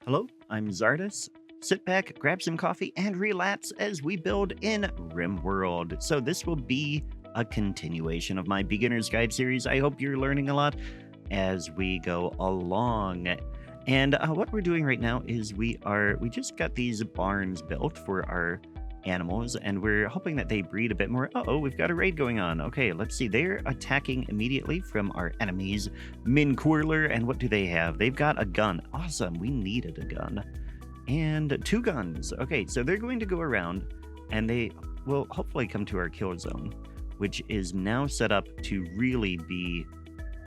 Hello, I'm Czardus. Sit back, grab some coffee, and relax as we build in RimWorld. So, this will be a continuation of my beginner's guide series. I hope you're learning a lot as we go along. And what we're doing right now is we just got these barns built for our animals, and we're hoping that they breed a bit more. Uh-oh, we've got a raid going on. Okay, let's see. They're attacking immediately from our enemies, Min Quirler, and what do they have? They've got a gun. Awesome, we needed a gun. And 2 guns. Okay, so they're going to go around, and they will hopefully come to our kill zone, which is now set up to really be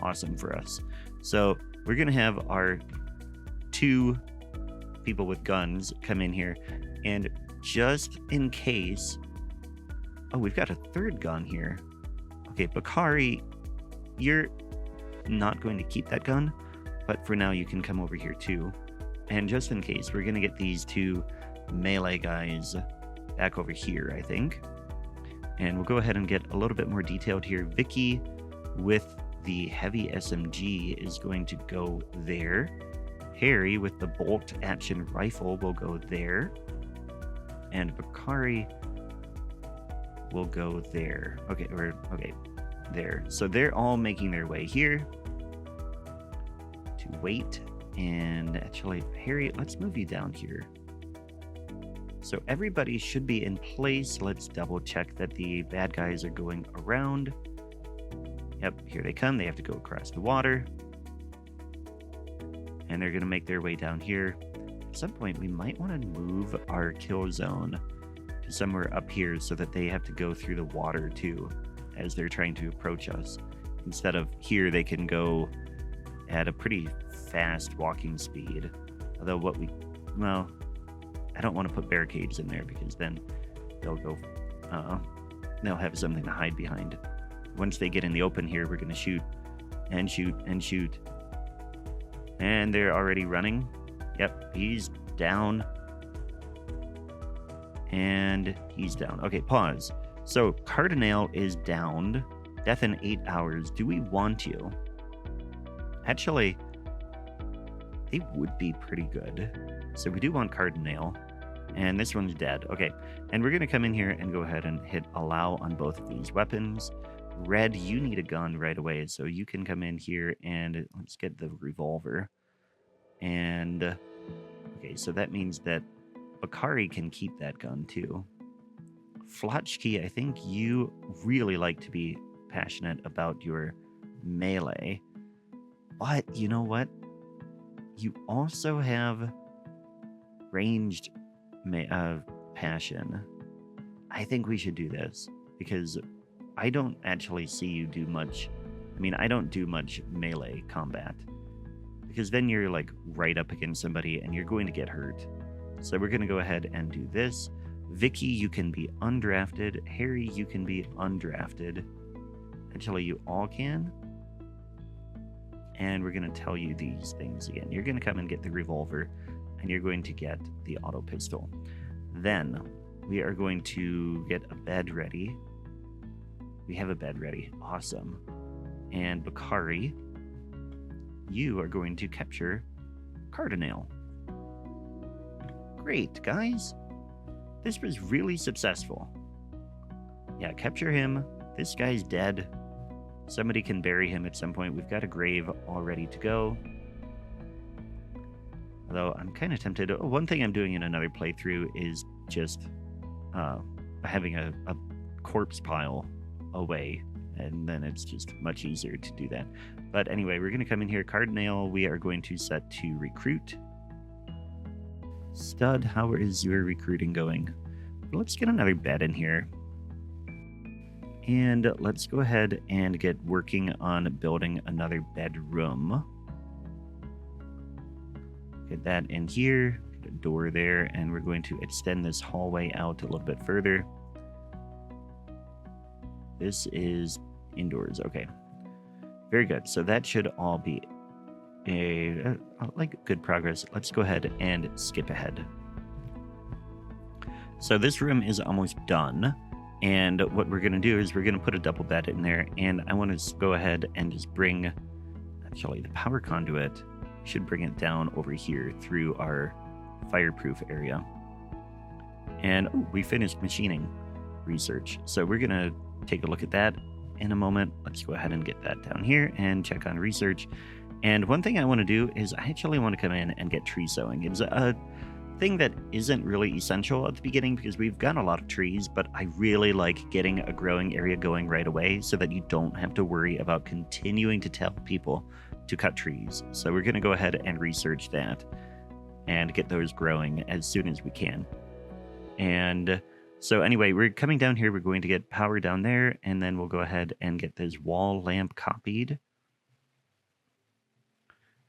awesome for us. So we're going to have our 2 people with guns come in here, and just in case... Oh, we've got a 3rd gun here. Okay, Bakari, you're not going to keep that gun, but for now you can come over here too. And just in case, we're going to get these 2 melee guys back over here, I think. And we'll go ahead and get a little bit more detailed here. Vicky with the heavy SMG is going to go there. Harry with the bolt action rifle will go there. And Bakari will go there. Okay, there. So they're all making their way here to wait. And actually, Harry, let's move you down here. So everybody should be in place. Let's double check that the bad guys are going around. Yep, here they come. They have to go across the water. And they're going to make their way down here. At some point, we might want to move our kill zone to somewhere up here so that they have to go through the water too as they're trying to approach us. Instead of here, they can go at a pretty fast walking speed. Although well, I don't want to put barricades in there because then they'll have something to hide behind. Once they get in the open here, we're going to shoot and shoot and shoot. And they're already running. Yep, he's down. And he's down. Okay, pause. So, Cardinale is downed. Death in 8 hours. Do we want you? Actually, they would be pretty good. So we do want Cardinale. And this one's dead. Okay, and we're going to come in here and go ahead and hit allow on both of these weapons. Red, you need a gun right away, so you can come in here and let's get the revolver. And okay, so that means that Bakari can keep that gun too. Flotchkey, I think you really like to be passionate about your melee. But you know what? You also have ranged passion. I think we should do this because I don't actually see you do much. I mean, I don't do much melee combat because then you're like right up against somebody and you're going to get hurt. So we're going to go ahead and do this. Vicky, you can be undrafted. Harry, you can be undrafted. Actually, you all can. And we're going to tell you these things again. You're going to come and get the revolver, and you're going to get the auto pistol. Then we are going to get a bed ready. We have a bed ready. Awesome. And Bakari, you are going to capture Cardinale. Great, guys. This was really successful. Yeah, capture him. This guy's dead. Somebody can bury him at some point. We've got a grave all ready to go. Although I'm kind of tempted. One thing I'm doing in another playthrough is just having a corpse pile away. And then it's just much easier to do that. But anyway, we're going to come in here. Cardinale, we are going to set to recruit. Stud, how is your recruiting going? Let's get another bed in here. And let's go ahead and get working on building another bedroom. Get that in here, get a door there, and we're going to extend this hallway out a little bit further. This is indoors, okay. Very good, so that should all be like good progress. Let's go ahead and skip ahead. So this room is almost done. And what we're going to do is we're going to put a double bed in there. And I want to go ahead and just bring, actually, the power conduit should bring it down over here through our fireproof area. And we finished machining research. So we're going to take a look at that in a moment. Let's go ahead and get that down here and check on research. And one thing I want to do is I actually want to come in and get tree sowing. It's a thing that isn't really essential at the beginning because we've got a lot of trees, but I really like getting a growing area going right away so that you don't have to worry about continuing to tell people to cut trees. So we're going to go ahead and research that and get those growing as soon as we can. And so anyway, we're coming down here. We're going to get power down there, and then we'll go ahead and get this wall lamp copied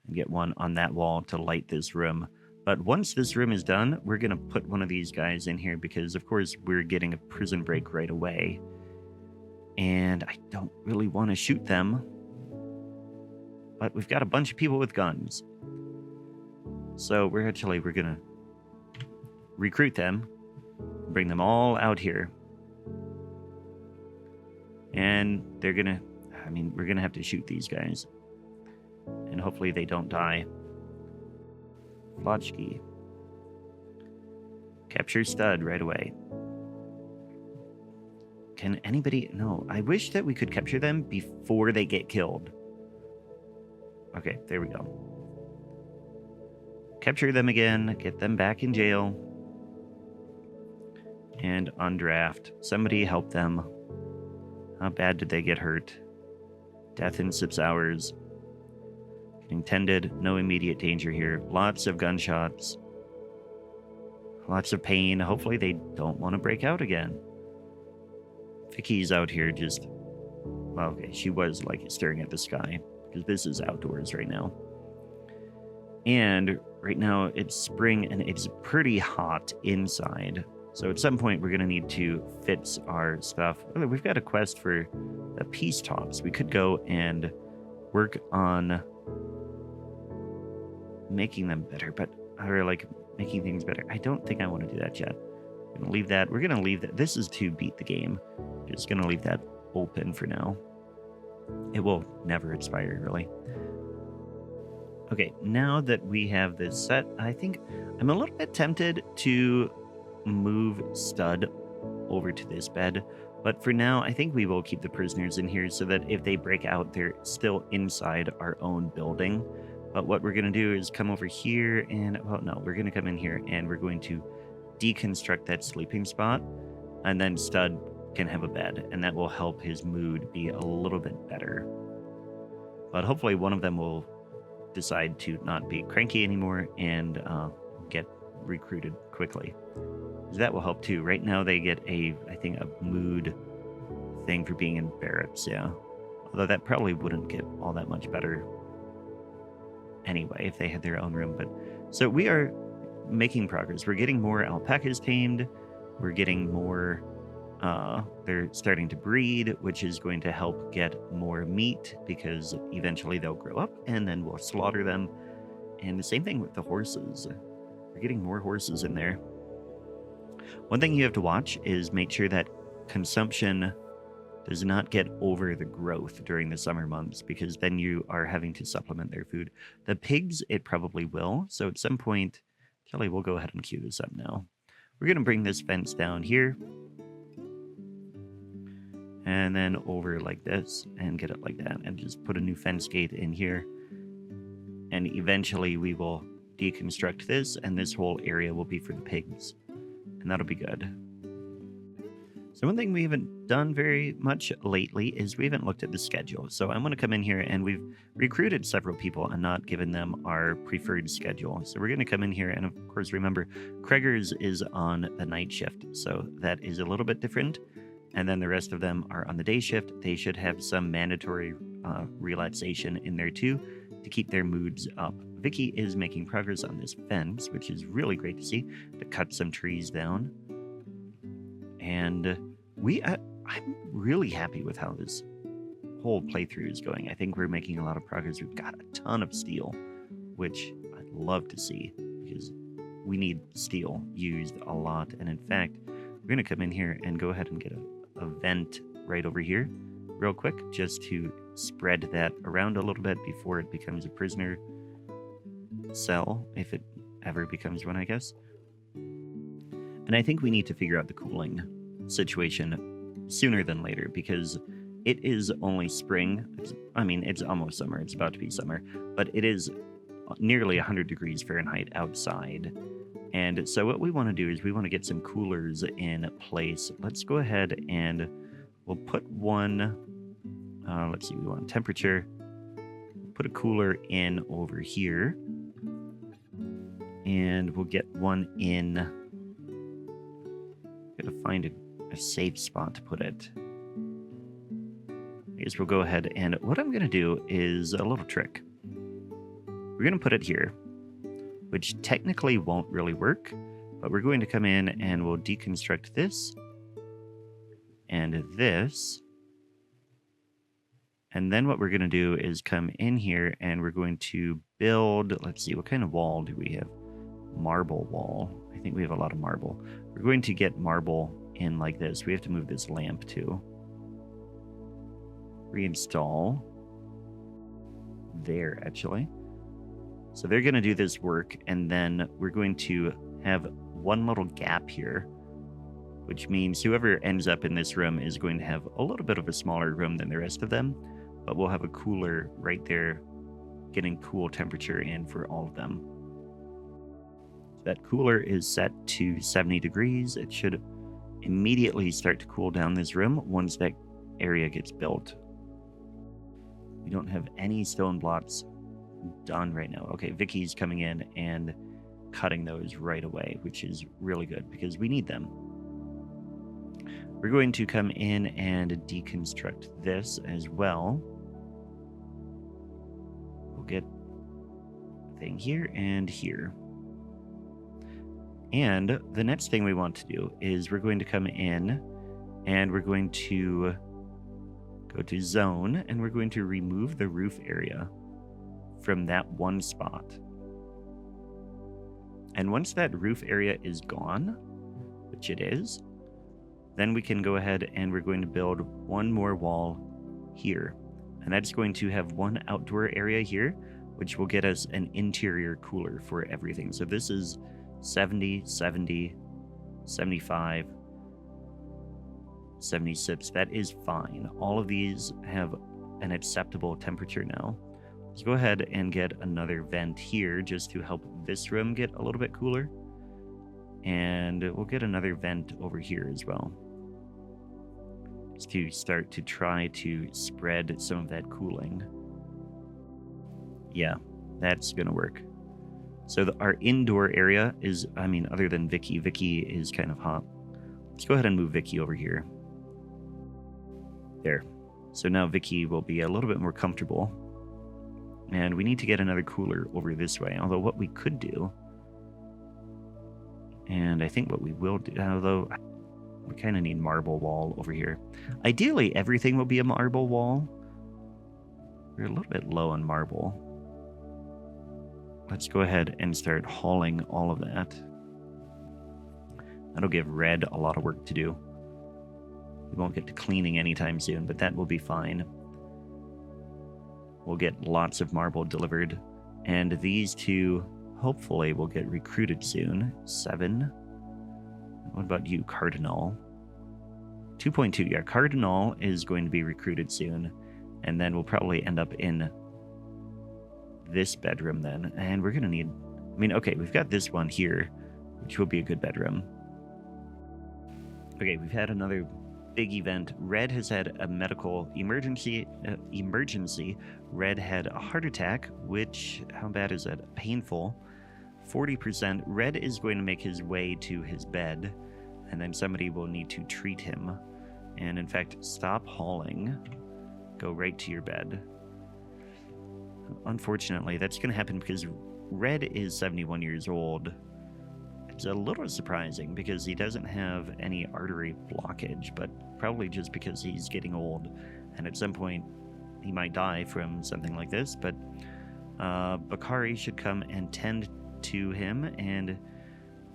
and get one on that wall to light this room. But once this room is done, we're going to put one of these guys in here because, of course, we're getting a prison break right away. And I don't really want to shoot them. But we've got a bunch of people with guns. So we're going to recruit them, bring them all out here. And we're going to have to shoot these guys. And hopefully they don't die. Flotchkey. Capture stud right away. Can anybody... No, I wish that we could capture them before they get killed. Okay, there we go. Capture them again, get them back in jail. And on draft. Somebody help them. How bad did they get hurt? Death in 6 hours. Intended, no immediate danger here. Lots of gunshots. Lots of pain. Hopefully they don't want to break out again. Vicky's out here just... Well, okay, she was like staring at the sky. Because this is outdoors right now. And right now it's spring and it's pretty hot inside. So at some point we're going to need to fix our stuff. Oh, we've got a quest for the peace talks. We could go and work on making them better, or like making things better. I don't think I want to do that yet. I'm going to leave that. We're going to leave that. This is to beat the game. Just going to leave that open for now. It will never expire, really. Okay, now that we have this set, I think I'm a little bit tempted to move Stud over to this bed. But for now, I think we will keep the prisoners in here so that if they break out, they're still inside our own building. But what we're going to do is come over here and, well, no, we're going to come in here and we're going to deconstruct that sleeping spot. And then Stud can have a bed, and that will help his mood be a little bit better. But hopefully one of them will decide to not be cranky anymore and get recruited quickly. That will help too. Right now they get I think a mood thing for being in barracks, yeah. Although that probably wouldn't get all that much better anyway if they had their own room. But so we are making progress. We're getting more alpacas tamed. We're getting more they're starting to breed, which is going to help get more meat because eventually they'll grow up and then we'll slaughter them. And the same thing with the horses. We're getting more horses in there. One thing you have to watch is make sure that consumption does not get over the growth during the summer months, because then you are having to supplement their food. The pigs, it probably will. So at some point, Kelly, we'll go ahead and queue this up now. We're going to bring this fence down here. And then over like this and get it like that. And just put a new fence gate in here. And eventually we will deconstruct this, and this whole area will be for the pigs. And that'll be good. So one thing we haven't done very much lately is we haven't looked at the schedule. So I'm going to come in here, and we've recruited several people and not given them our preferred schedule. So we're going to come in here, and of course, remember, Kreger's is on the night shift. So that is a little bit different. And then the rest of them are on the day shift. They should have some mandatory relaxation in there too to keep their moods up. Vicky is making progress on this fence, which is really great to see, to cut some trees down. And I'm really happy with how this whole playthrough is going. I think we're making a lot of progress. We've got a ton of steel, which I'd love to see because we need steel used a lot. And in fact, we're going to come in here and go ahead and get a vent right over here real quick, just to spread that around a little bit before it becomes a prisoner. cell, if it ever becomes one, I guess. And I think we need to figure out the cooling situation sooner than later, because it is only spring. It's almost summer. It's about to be summer, but it is nearly 100 degrees Fahrenheit outside. And so what we want to do is we want to get some coolers in place. Let's go ahead and we'll put one, let's see, we want temperature. Put a cooler in over here. And we'll get one in. Gotta find a safe spot to put it. I guess we'll go ahead and what I'm gonna do is a little trick. We're gonna put it here, which technically won't really work, but we're going to come in and we'll deconstruct this and this. And then what we're going to do is come in here and we're going to build, let's see, what kind of wall do we have? Marble wall. I think we have a lot of marble. We're going to get marble in like this. We have to move this lamp too. Reinstall. There, actually. So they're going to do this work, and then we're going to have one little gap here, which means whoever ends up in this room is going to have a little bit of a smaller room than the rest of them, but we'll have a cooler right there getting cool temperature in for all of them. That cooler is set to 70 degrees. It should immediately start to cool down this room once that area gets built. We don't have any stone blocks done right now. Okay, Vicky's coming in and cutting those right away, which is really good because we need them. We're going to come in and deconstruct this as well. We'll get a thing here and here. And the next thing we want to do is we're going to come in and we're going to go to zone and we're going to remove the roof area from that one spot. And once that roof area is gone, which it is, then we can go ahead and we're going to build one more wall here. And that's going to have one outdoor area here, which will get us an interior cooler for everything. So this is 70, 70, 75, 76. That is fine. All of these have an acceptable temperature now. Let's go ahead and get another vent here just to help this room get a little bit cooler. And we'll get another vent over here as well, just to start to try to spread some of that cooling. Yeah, that's gonna work. So our indoor area is, other than Vicky is kind of hot. Let's go ahead and move Vicky over here. There. So now Vicky will be a little bit more comfortable. And we need to get another cooler over this way. Although what we could do, and I think what we will do, although we kind of need marble wall over here. Ideally, everything will be a marble wall. We're a little bit low on marble. Let's go ahead and start hauling all of that. That'll give Red a lot of work to do. We won't get to cleaning anytime soon, but that will be fine. We'll get lots of marble delivered, and these two hopefully will get recruited soon. 7. What about you, Cardinal? 2.2. Yeah, Cardinal is going to be recruited soon, and then we'll probably end up in this bedroom then, and we're gonna need, okay, we've got this one here, which will be a good bedroom. Okay, we've had another big event. Red has had a medical emergency. Red had a heart attack, which, how bad is that? Painful. 40%. Red is going to make his way to his bed, and then somebody will need to treat him. And in fact, stop hauling. Go right to your bed. Unfortunately, that's going to happen because Red is 71 years old. It's a little surprising because he doesn't have any artery blockage, but probably just because he's getting old, and at some point he might die from something like this. But Bakari should come and tend to him, and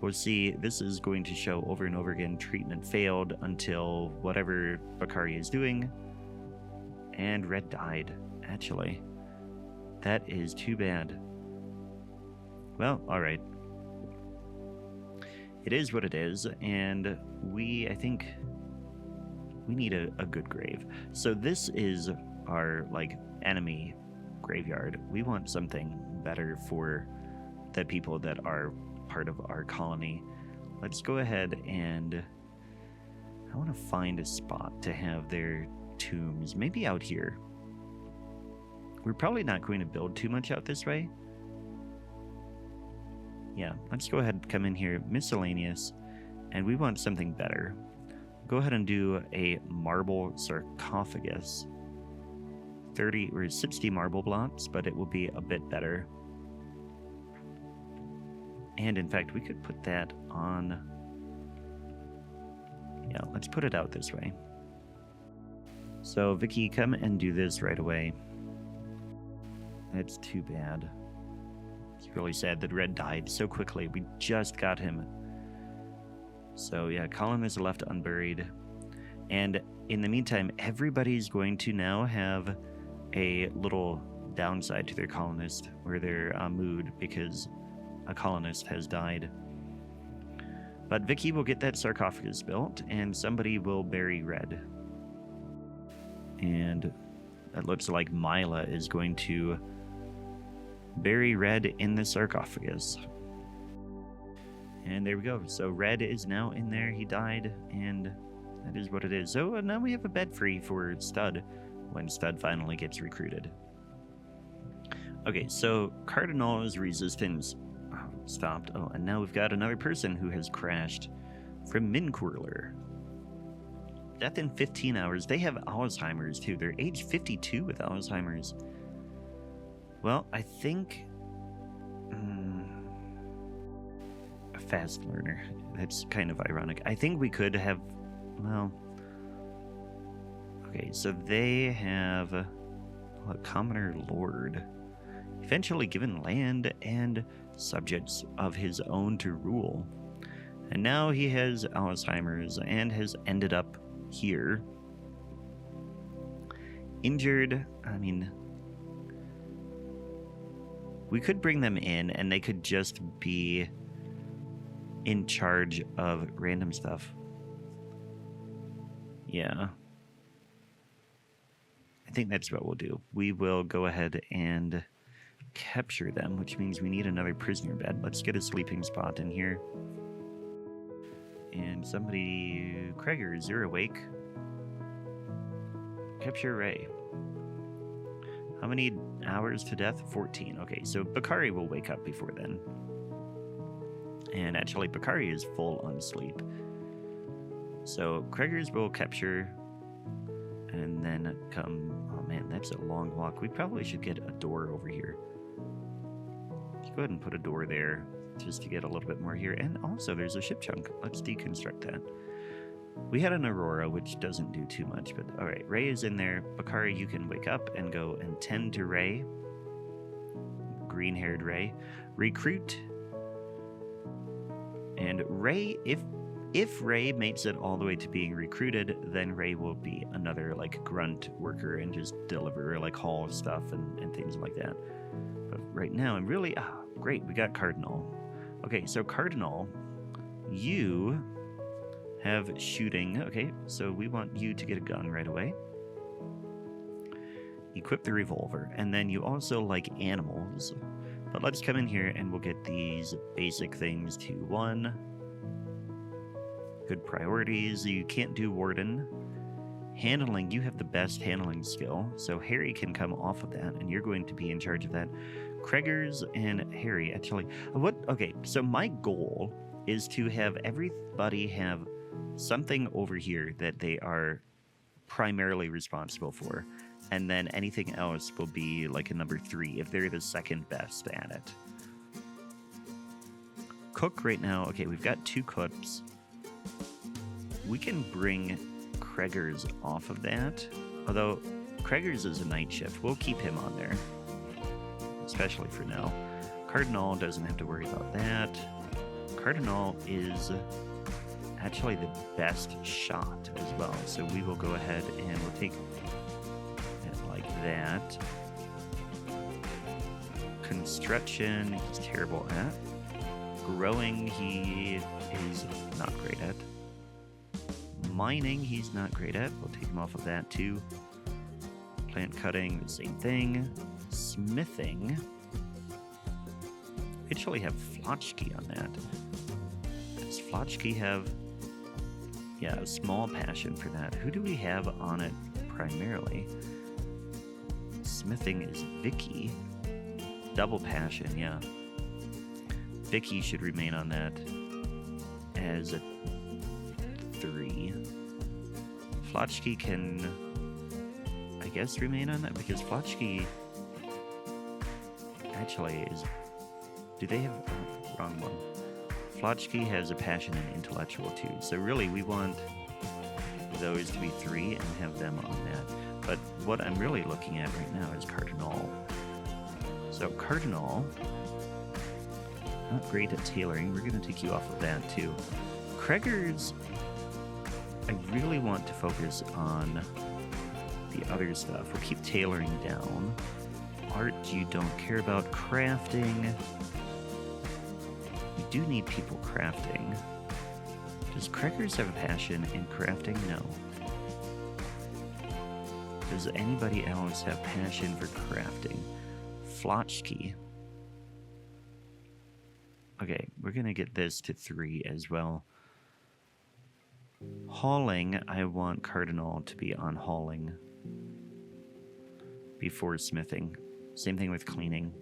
we'll see. This is going to show over and over again, treatment failed until whatever Bakari is doing, and Red died, actually. That is too bad. Well, all right. It is what it is, and I think we need a good grave. So this is our, like, enemy graveyard. We want something better for the people that are part of our colony. Let's go ahead and I want to find a spot to have their tombs, maybe out here. We're probably not going to build too much out this way. Yeah, let's go ahead and come in here, miscellaneous, and we want something better. Go ahead and do a marble sarcophagus. 30 or 60 marble blocks, but it will be a bit better. And in fact, we could put that on... Yeah, let's put it out this way. So, Vicky, come and do this right away. That's too bad. It's really sad that Red died so quickly. We just got him. So, yeah, Colin is left unburied. And in the meantime, everybody's going to now have a little downside to their colonist or their mood because a colonist has died. But Vicky will get that sarcophagus built, and somebody will bury Red. And it looks like Mila is going to bury Red in the sarcophagus. And there we go. So Red is now in there. He died, and that is what it is. So now we have a bed free for Stud when Stud finally gets recruited. Okay, so Cardinal's resistance stopped. Oh, and now we've got another person who has crashed from Minquirler. Death in 15 hours. They have Alzheimer's too. They're age 52 with Alzheimer's. Well, I think a fast learner. That's kind of ironic. I think we could have, well, okay, so they have a commoner lord. Eventually given land and subjects of his own to rule. And now he has Alzheimer's and has ended up here. Injured, I mean, we could bring them in and they could just be in charge of random stuff. Yeah. I think that's what we'll do. We will go ahead and capture them, which means we need another prisoner bed. Let's get a sleeping spot in here. And somebody... Kreger, you're awake. Capture Ray. How many hours to death? 14. Okay, so Bakari will wake up before then. And actually, Bakari is full on sleep. So, Kreger's will capture... And then come... Oh man, that's a long walk. We probably should get a door over here. Let's go ahead and put a door there just to get a little bit more here. And also, there's a ship chunk. Let's deconstruct that. We had an Aurora, which doesn't do too much, but all right, Ray is in there. Bakari, you can wake up and go and tend to Ray. Green-haired Ray. Recruit. And Ray, if Ray makes it all the way to being recruited, then Ray will be another, like, grunt worker and just deliver, like, haul stuff and things like that. But right now, I'm really... great, we got Cardinal. Okay, so Cardinal, you have shooting. Okay, so we want you to get a gun right away. Equip the revolver. And then you also like animals. But let's come in here and we'll get these basic things to 1. Good priorities. You can't do Warden. Handling, you have the best handling skill. So Harry can come off of that and you're going to be in charge of that. Kreger's and Harry, actually, okay, so my goal is to have everybody have something over here that they are primarily responsible for, and then anything else will be like a number 3 if they're the second best at it. Cook right now, okay, we've got 2 cooks. We can bring Kreger's off of that, although Kreger's is a night shift. We'll keep him on there. Especially for now. Cardinal doesn't have to worry about that. Cardinal is actually the best shot as well. So we will go ahead and we'll take it like that. Construction, he's terrible at. Growing, he is not great at. Mining, he's not great at. We'll take him off of that too. Plant cutting, the same thing. Smithing. We actually have Flotchke on that. Does Flotchke have... Yeah, a small passion for that. Who do we have on it primarily? Smithing is Vicky. Double passion, yeah. Vicky should remain on that as a 3. Flotchke can, I guess, remain on that because Flotchke actually is... Do they have... Oh, wrong one. Flotchke has a passion in intellectual too, so really we want those to be 3 and have them on that. But what I'm really looking at right now is Cardinal. So Cardinal, not great at tailoring. We're going to take you off of that too. Kreger's, I really want to focus on the other stuff. We'll keep tailoring down. Art, you don't care about. Crafting. We do need people crafting. Does Kreger's have a passion in crafting? No. Does anybody else have passion for crafting? Flotchke. Okay, we're going to get this to 3 as well. Hauling, I want Cardinal to be on hauling before smithing. Same thing with cleaning.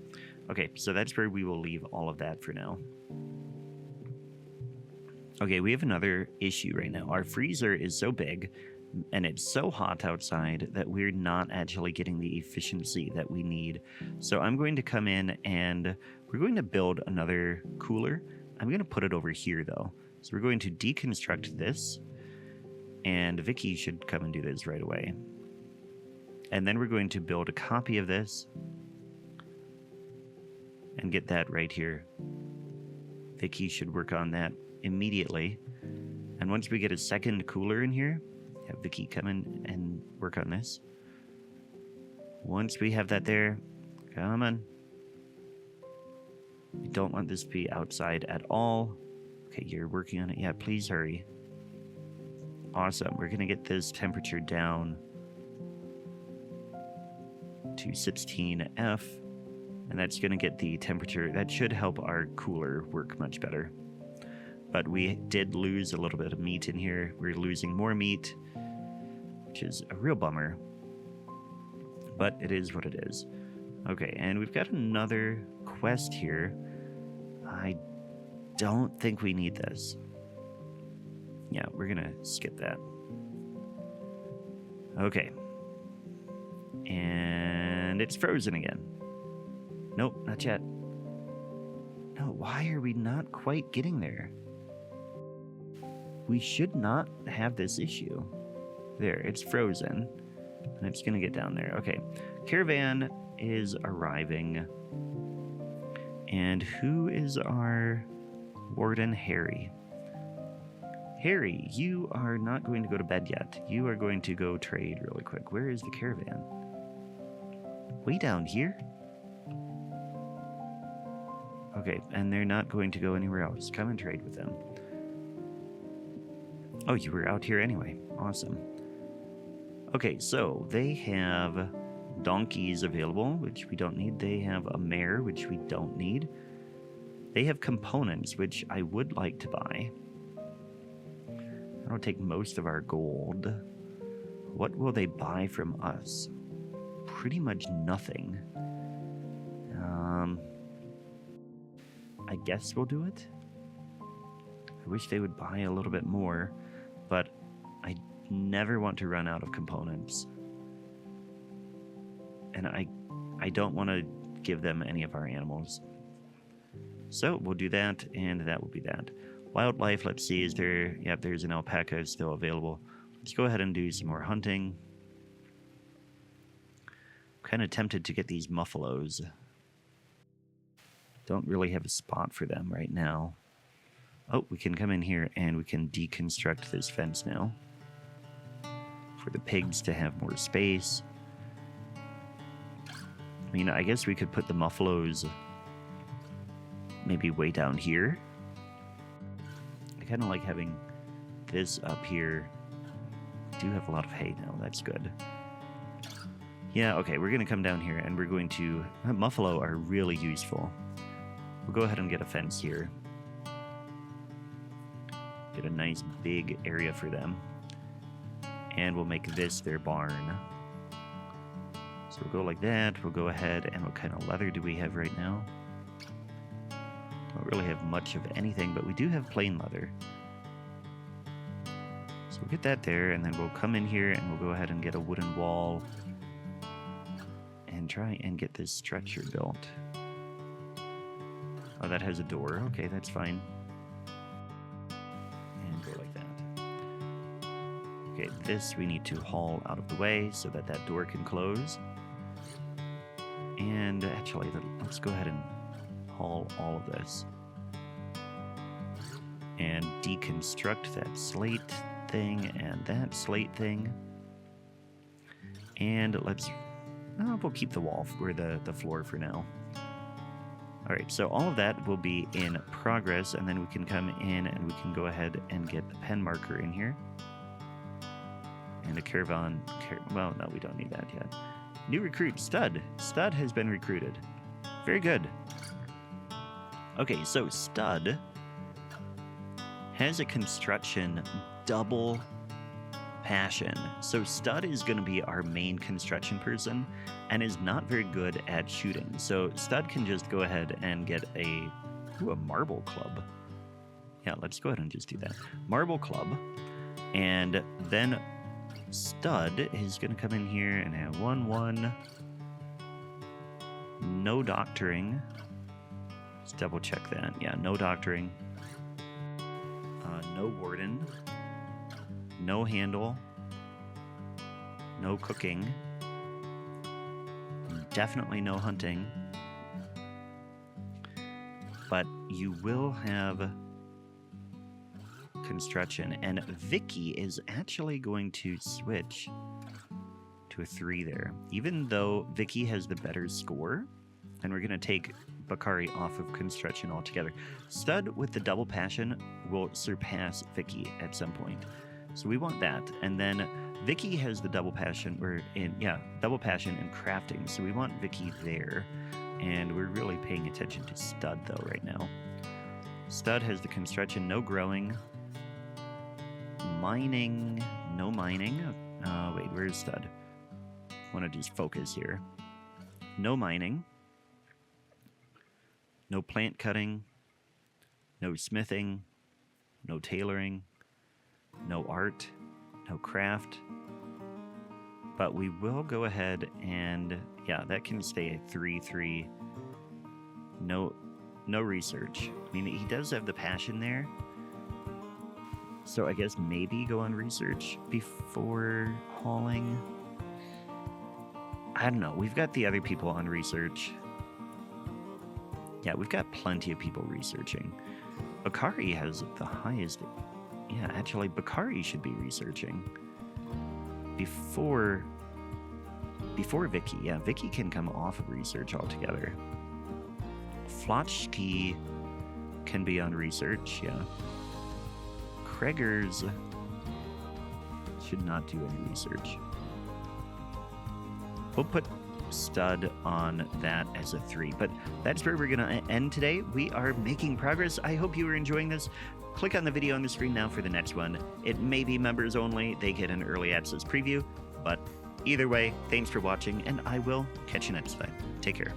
Okay, so that's where we will leave all of that for now. Okay, we have another issue right now. Our freezer is so big and it's so hot outside that we're not actually getting the efficiency that we need. So I'm going to come in and we're going to build another cooler. I'm going to put it over here though. So we're going to deconstruct this, and Vicky should come and do this right away. And then we're going to build a copy of this and get that right here. Vicky should work on that immediately. And once we get a second cooler in here, have Vicky come in and work on this. Once we have that there, come on. We don't want this to be outside at all. Okay, you're working on it. Yeah, please hurry. Awesome. We're going to get this temperature down to 16F. And that's going to get the temperature. That should help our cooler work much better. But we did lose a little bit of meat in here. We're losing more meat, which is a real bummer. But it is what it is. Okay, and we've got another quest here. I don't think we need this. Yeah, we're going to skip that. Okay. And it's frozen again. Nope, not yet. No, why are we not quite getting there? We should not have this issue. There, it's frozen. And it's going to get down there. Okay, caravan is arriving. And who is our warden? Harry. Harry, you are not going to go to bed yet. You are going to go trade really quick. Where is the caravan? Way down here? Okay, and they're not going to go anywhere else. Come and trade with them. Oh, you were out here anyway. Awesome. Okay, so they have donkeys available, which we don't need. They have a mare, which we don't need. They have components, which I would like to buy. That'll take most of our gold. What will they buy from us? Pretty much nothing. I guess we'll do it. I wish they would buy a little bit more, but I never want to run out of components. And I don't want to give them any of our animals. So we'll do that, and that will be that. Wildlife, let's see, is there... Yep, there's an alpaca still available. Let's go ahead and do some more hunting. Kind of tempted to get these muffalos. Don't really have a spot for them right now. Oh, we can come in here and we can deconstruct this fence now. For the pigs to have more space. I mean, I guess we could put the muffaloes maybe way down here. I kind of like having this up here. I do have a lot of hay now. That's good. Yeah, okay, we're going to come down here and we're going to... Muffalo are really useful. We'll go ahead and get a fence here. Get a nice big area for them. And we'll make this their barn. So we'll go like that. We'll go ahead and what kind of leather do we have right now? Don't really have much of anything, but we do have plain leather. So we'll get that there, and then we'll come in here and we'll go ahead and get a wooden wall and try and get this structure built. Oh, that has a door. Okay, that's fine. And go like that. Okay, this we need to haul out of the way so that that door can close. And actually, let's go ahead and haul all of this. And deconstruct that slate thing and that slate thing. And let's... we'll keep the wall for the floor for now. Alright, so all of that will be in progress, and then we can come in and we can go ahead and get the pen marker in here. And a caravan... well, no, we don't need that yet. New recruit, Stud. Stud has been recruited. Very good. Okay, so Stud has a construction double passion. So Stud is going to be our main construction person and is not very good at shooting. So Stud can just go ahead and get a marble club. Yeah, let's go ahead and just do that. Marble club. And then Stud is going to come in here and have 1-1. No doctoring. Let's double check that. Yeah, no doctoring. No warden. No handle. No cooking. Definitely no hunting. But you will have construction. And Vicky is actually going to switch to a 3 there. Even though Vicky has the better score, and we're going to take Bakari off of construction altogether. Stud with the double passion will surpass Vicky at some point. So we want that. And then Vicky has the double passion, double passion in crafting. So we want Vicky there. And we're really paying attention to Stud though right now. Stud has the construction, no growing. Mining, no mining. Wait, where's Stud? I want to just focus here. No mining. No plant cutting, no smithing, no tailoring, no art, no craft. But we will go ahead and, yeah, that can stay at 3-3. No research. I mean, he does have the passion there. So I guess maybe go on research before hauling. I don't know. We've got the other people on research. Yeah, we've got plenty of people researching. Bakari has the highest... Yeah, actually, Bakari should be researching. Before Vicky. Yeah, Vicky can come off of research altogether. Flotchki can be on research, yeah. Kreggers should not do any research. We'll put Stud on that as a 3, but that's where we're gonna end today. We are making progress. I hope you are enjoying this. Click on the video on the screen now for the next one. It may be members only. They get an early access preview, but either way, thanks for watching, and I will catch you next time. Take care.